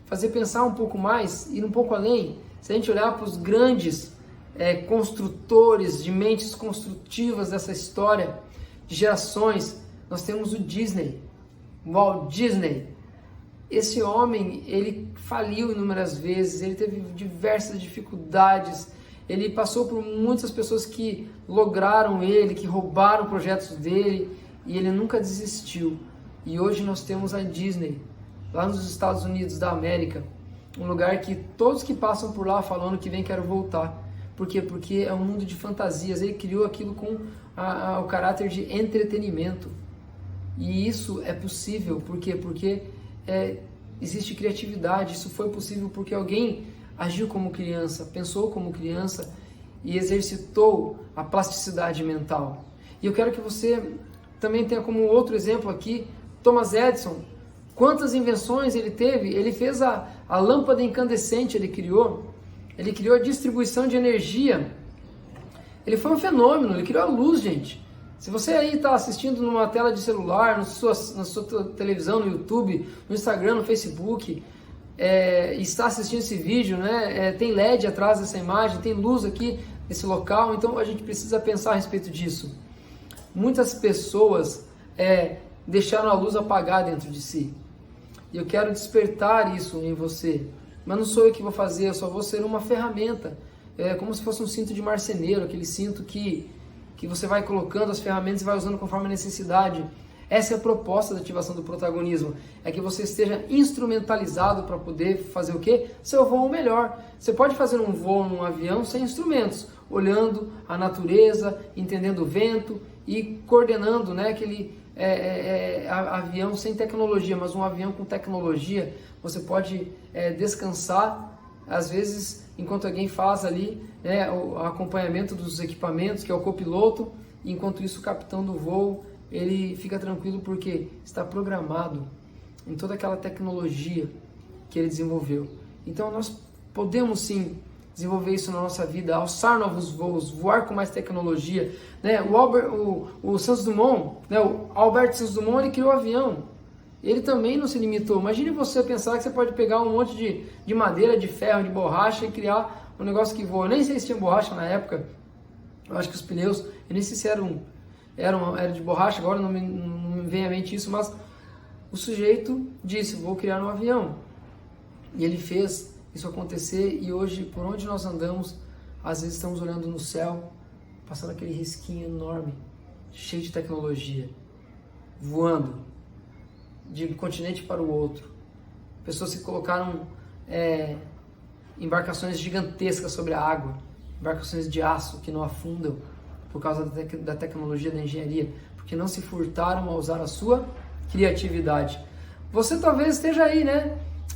fazer pensar um pouco mais, ir um pouco além. Se a gente olhar para os grandes construtores de mentes construtivas dessa história, de gerações, nós temos o Disney, o Walt Disney. Esse homem, ele faliu inúmeras vezes, ele teve diversas dificuldades, ele passou por muitas pessoas que lograram ele, que roubaram projetos dele, e ele nunca desistiu. E hoje nós temos a Disney, lá nos Estados Unidos da América, um lugar que todos que passam por lá falando que vem, quero voltar. Por quê? Porque é um mundo de fantasias, ele criou aquilo com o caráter de entretenimento. E isso é possível, por quê? Porque existe criatividade, isso foi possível porque alguém agiu como criança, pensou como criança e exercitou a plasticidade mental. E eu quero que você também tenha como outro exemplo aqui, Thomas Edison. Quantas invenções ele teve? Ele fez a lâmpada incandescente, ele criou a distribuição de energia. Ele foi um fenômeno, ele criou a luz, gente. Se você aí está assistindo numa tela de celular, na sua televisão, no YouTube, no Instagram, no Facebook, e está assistindo esse vídeo, né? Tem LED atrás dessa imagem, tem luz aqui nesse local, então a gente precisa pensar a respeito disso. Muitas pessoas deixaram a luz apagar dentro de si. E eu quero despertar isso em você. Mas não sou eu que vou fazer, eu só vou ser uma ferramenta. É como se fosse um cinto de marceneiro, aquele cinto que você vai colocando as ferramentas e vai usando conforme a necessidade. Essa é a proposta da ativação do protagonismo. É que você esteja instrumentalizado para poder fazer o quê? Seu voo melhor. Você pode fazer um voo num avião sem instrumentos, olhando a natureza, entendendo o vento e coordenando, né, aquele avião sem tecnologia, mas um avião com tecnologia, você pode descansar, às vezes, enquanto alguém faz ali o acompanhamento dos equipamentos, que é o copiloto, e enquanto isso o capitão do voo, ele fica tranquilo porque está programado em toda aquela tecnologia que ele desenvolveu. Então nós podemos sim desenvolver isso na nossa vida, alçar novos voos, voar com mais tecnologia. O Santos Dumont, o Alberto Santos Dumont, ele criou o avião. Ele também não se limitou. Imagine você pensar que você pode pegar um monte de madeira, de ferro, de borracha e criar um negócio que voa. Eu nem sei se tinha borracha na época. Eu acho que os pneus, eu nem sei se eram de borracha, agora não me vem à mente isso, mas o sujeito disse, vou criar um avião. E ele fez isso acontecer e hoje, por onde nós andamos, às vezes estamos olhando no céu, passando aquele risquinho enorme, cheio de tecnologia, voando de um continente para o outro. Pessoas que colocaram embarcações gigantescas sobre a água, embarcações de aço que não afundam por causa da tecnologia da engenharia, porque não se furtaram a usar a sua criatividade. Você talvez esteja aí,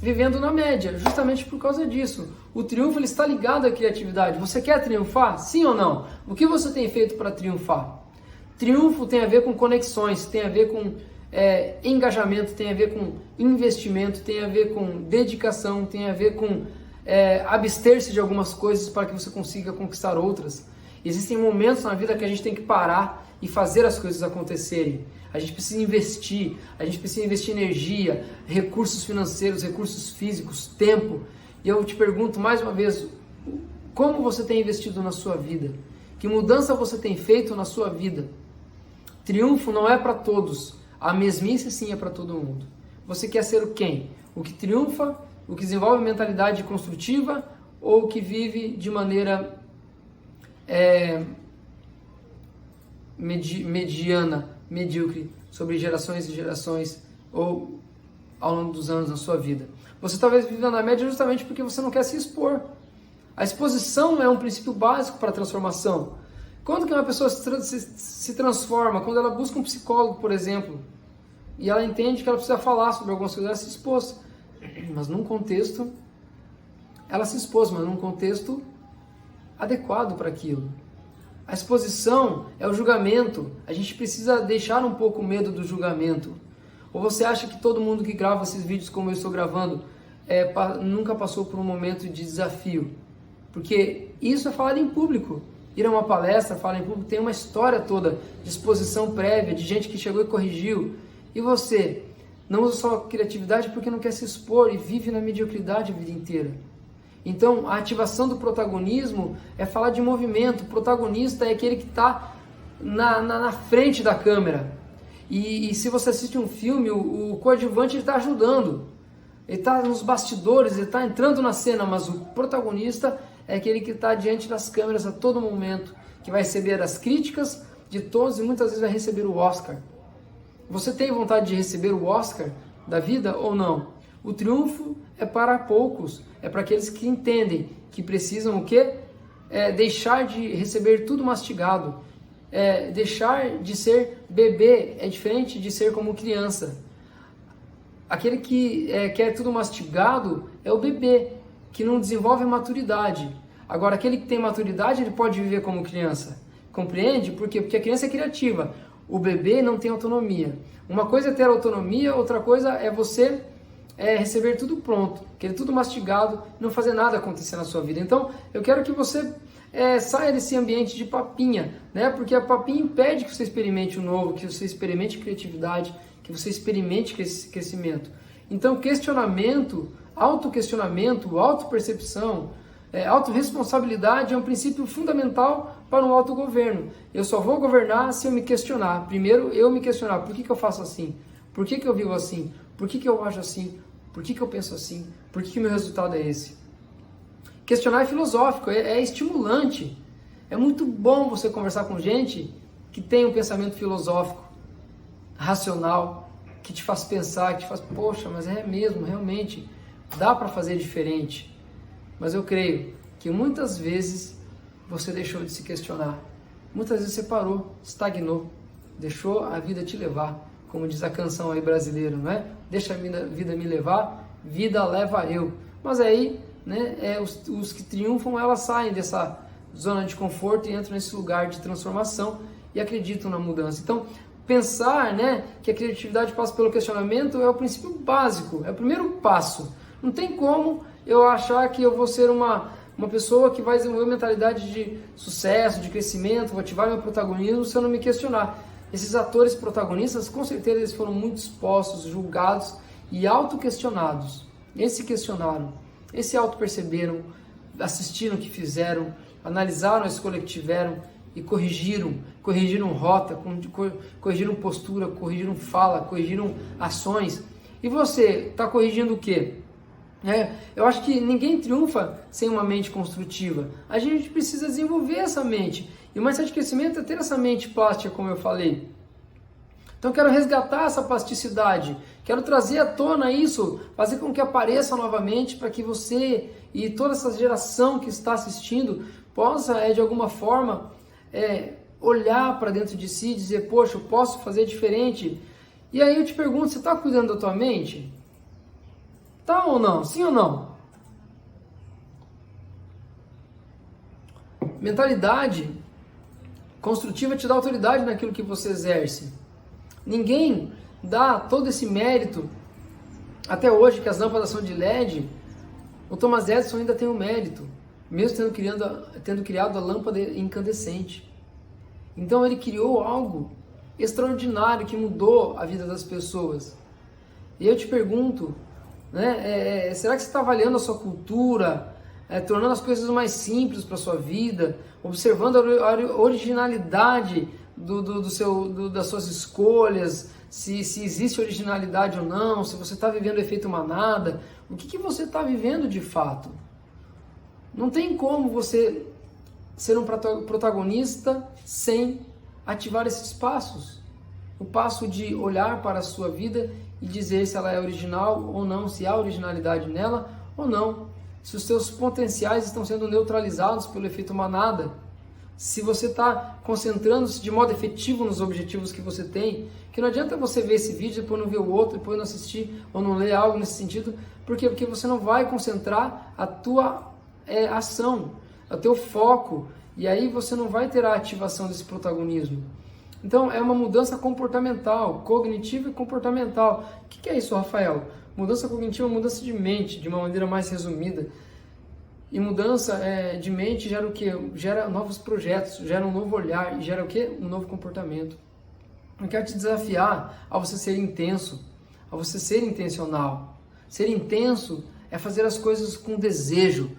vivendo na média, justamente por causa disso. O triunfo ele está ligado à criatividade. Você quer triunfar? Sim ou não? O que você tem feito para triunfar? Triunfo tem a ver com conexões, tem a ver com engajamento, tem a ver com investimento, tem a ver com dedicação, tem a ver com abster-se de algumas coisas para que você consiga conquistar outras. Existem momentos na vida que a gente tem que parar e fazer as coisas acontecerem. A gente precisa investir energia, recursos financeiros, recursos físicos, tempo. E eu te pergunto mais uma vez, como você tem investido na sua vida? Que mudança você tem feito na sua vida? Triunfo não é para todos, a mesmice sim é para todo mundo. Você quer ser o quem? O que triunfa, o que desenvolve mentalidade construtiva ou o que vive de maneira mediana, medíocre, sobre gerações e gerações ou ao longo dos anos na sua vida? Você talvez vive na média justamente porque você não quer se expor. A exposição é um princípio básico para a transformação. Quando que uma pessoa se transforma? Quando ela busca um psicólogo, por exemplo, e ela entende que ela precisa falar sobre algumas coisas, ela se expôs. Mas num contexto, ela se expôs, mas num contexto adequado para aquilo. A exposição é o julgamento. A gente precisa deixar um pouco o medo do julgamento. Ou você acha que todo mundo que grava esses vídeos como eu estou gravando nunca passou por um momento de desafio? Porque isso é falar em público. Ir a uma palestra, falar em público, tem uma história toda de exposição prévia, de gente que chegou e corrigiu. E você não usa só criatividade porque não quer se expor e vive na mediocridade a vida inteira. Então, a ativação do protagonismo é falar de movimento. O protagonista é aquele que está na frente da câmera. E se você assiste um filme, o coadjuvante está ajudando. Ele está nos bastidores, ele está entrando na cena, mas o protagonista é aquele que está diante das câmeras a todo momento, que vai receber as críticas de todos e muitas vezes vai receber o Oscar. Você tem vontade de receber o Oscar da vida ou não? O triunfo é para poucos, é para aqueles que entendem que precisam o quê? Deixar de receber tudo mastigado, deixar de ser bebê, é diferente de ser como criança. Aquele que quer tudo mastigado é o bebê, que não desenvolve maturidade. Agora, aquele que tem maturidade, ele pode viver como criança. Compreende? Por quê? Porque a criança é criativa. O bebê não tem autonomia. Uma coisa é ter autonomia, outra coisa é você receber tudo pronto, querer tudo mastigado, não fazer nada acontecer na sua vida. Então, eu quero que você saia desse ambiente de papinha, né? Porque a papinha impede que você experimente o novo, que você experimente criatividade, que você experimente crescimento. Então, questionamento, autoquestionamento, autopercepção, autorresponsabilidade é um princípio fundamental para um autogoverno. Eu só vou governar se eu me questionar. Primeiro, eu me questionar. Por que eu faço assim? Por que eu vivo assim? Por que eu ajo assim? Por que eu penso assim? Por que o meu resultado é esse? Questionar é filosófico, é estimulante. É muito bom você conversar com gente que tem um pensamento filosófico, racional, que te faz pensar, que te faz, poxa, mas é mesmo, realmente, dá para fazer diferente. Mas eu creio que muitas vezes você deixou de se questionar. Muitas vezes você parou, estagnou, deixou a vida te levar. Como diz a canção aí brasileira, não é? Deixa a vida me levar, vida leva eu. Mas aí, né, os que triunfam, elas saem dessa zona de conforto e entram nesse lugar de transformação e acreditam na mudança. Então, pensar, né, que a criatividade passa pelo questionamento é o princípio básico, é o primeiro passo. Não tem como eu achar que eu vou ser uma pessoa que vai desenvolver mentalidade de sucesso, de crescimento, vou ativar meu protagonismo se eu não me questionar. Esses atores protagonistas, com certeza, eles foram muito expostos, julgados e auto-questionados. Eles se questionaram, eles se auto-perceberam, assistiram o que fizeram, analisaram a escolha que tiveram e corrigiram rota, corrigiram postura, corrigiram fala, corrigiram ações. E você está corrigindo o quê? Eu acho que ninguém triunfa sem uma mente construtiva. A gente precisa desenvolver essa mente. E o mindset de crescimento é ter essa mente plástica, como eu falei. Então eu quero resgatar essa plasticidade. Quero trazer à tona isso, fazer com que apareça novamente para que você e toda essa geração que está assistindo possa, de alguma forma, olhar para dentro de si e dizer, poxa, eu posso fazer diferente. E aí eu te pergunto, você está cuidando da tua mente? Tá ou não? Sim ou não? Mentalidade construtiva te dá autoridade naquilo que você exerce. Ninguém dá todo esse mérito. Até hoje, que as lâmpadas são de LED, o Thomas Edison ainda tem o mérito, mesmo tendo criado a lâmpada incandescente. Então ele criou algo extraordinário que mudou a vida das pessoas. E eu te pergunto, será que você está avaliando a sua cultura, tornando as coisas mais simples para a sua vida, observando a originalidade das suas escolhas, se existe originalidade ou não, se você está vivendo o efeito manada, o que você está vivendo de fato? Não tem como você ser um protagonista sem ativar esses passos. O passo de olhar para a sua vida e dizer se ela é original ou não, se há originalidade nela ou não, se os seus potenciais estão sendo neutralizados pelo efeito manada, se você está concentrando-se de modo efetivo nos objetivos que você tem, que não adianta você ver esse vídeo, depois não ver o outro, depois não assistir ou não ler algo nesse sentido. Por quê? Porque você não vai concentrar a tua ação, o teu foco, e aí você não vai ter a ativação desse protagonismo. Então é uma mudança comportamental, cognitiva e comportamental. O que é isso, Rafael? Mudança cognitiva é mudança de mente, de uma maneira mais resumida. E mudança de mente gera o quê? Gera novos projetos, gera um novo olhar e gera o quê? Um novo comportamento. Eu quero te desafiar a você ser intenso, a você ser intencional. Ser intenso é fazer as coisas com desejo.